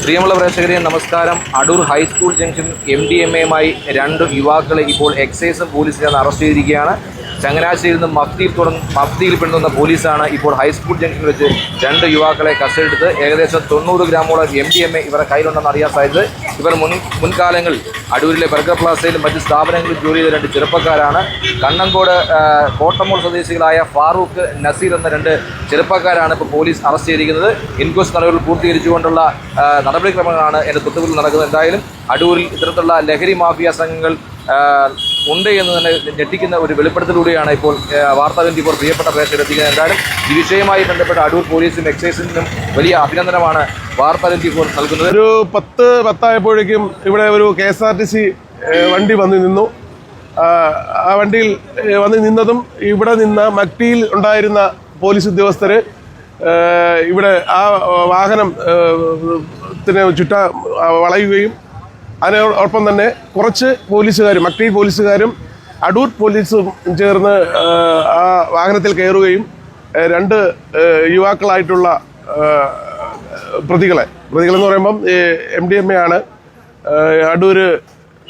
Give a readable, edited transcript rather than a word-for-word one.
പ്രിയമുള്ള പ്രേക്ഷകരെ നമസ്കാരം. അടൂർ ഹൈസ്കൂൾ ജംഗ്ഷൻ MDMAയുമായി രണ്ട് യുവാക്കളെ ഇപ്പോൾ എക്സൈസും പോലീസും അറസ്റ്റ് ചെയ്തിരിക്കുകയാണ്. ചങ്ങനാശ്ശേരിയിൽ നിന്ന് മഫ്തിയിൽ പിന്തുന്ന പോലീസാണ് ഇപ്പോൾ ഹൈസ്കൂൾ ജംഗ്ഷനിൽ വെച്ച് രണ്ട് യുവാക്കളെ കസ്റ്റഡിയെടുത്ത് ഏകദേശം 90 ഗ്രാമോളം MDMA ഇവരുടെ കയ്യിലുണ്ടെന്ന് അറിയാൻ സാധിച്ചത്. ഇവർ മുൻകാലങ്ങളിൽ അടൂരിലെ ബർഗർ പ്ലാസയിലും മറ്റ് സ്ഥാപനങ്ങളിലും ജോലി ചെയ്ത രണ്ട് ചെറുപ്പക്കാരാണ്. കണ്ണങ്കോട് കോട്ടമോൾ സ്വദേശികളായ ഫാറൂഖ്, നസീർ എന്ന രണ്ട് ചെറുപ്പക്കാരാണ് ഇപ്പോൾ പോലീസ് അറസ്റ്റ് ചെയ്തിരിക്കുന്നത്. ഇൻക്വസ്റ്റ് നടപടികൾ പൂർത്തീകരിച്ചുകൊണ്ടുള്ള നടപടിക്രമങ്ങളാണ് എൻ്റെ തൊട്ടുപിന്നിൽ നടക്കുന്നത്. എന്തായാലും അടൂരിൽ ഇത്തരത്തിലുള്ള ലഹരി മാഫിയ സംഘങ്ങൾ ഉണ്ട് എന്ന് തന്നെ ഞെട്ടിക്കുന്ന ഒരു വെളിപ്പെടുത്തലൂടെയാണ് ഇപ്പോൾ വാർത്താവിൻ്റെ ഇപ്പോൾ പ്രിയപ്പെട്ട പ്രേക്ഷകർ എത്തിക്കുന്നത്. എന്തായാലും ഈ വിഷയവുമായി ബന്ധപ്പെട്ട് അടൂർ പോലീസും എക്സൈസിനും വലിയ അഭിനന്ദനമാണ് വാർത്താവിൻ്റെ ഇപ്പോൾ നൽകുന്നത്. ഒരു 10 ഇവിടെ ഒരു KSRTC വണ്ടി വന്ന് നിന്നു. ആ വണ്ടിയിൽ വന്ന് നിന്നതും ഇവിടെ നിന്ന് മക്തിയിൽ ഉണ്ടായിരുന്ന പോലീസ് ഉദ്യോഗസ്ഥർ ഇവിടെ ആ വാഹനം ചുറ്റാ വളയുകയും അതിനോടൊപ്പം തന്നെ കുറച്ച് പോലീസുകാരും മക്തി പോലീസുകാരും അടൂർ പോലീസും ചേർന്ന് ആ വാഹനത്തിൽ കയറുകയും രണ്ട് യുവാക്കളായിട്ടുള്ള പ്രതികളെന്ന് പറയുമ്പം MDMA ആണ്. അടൂർ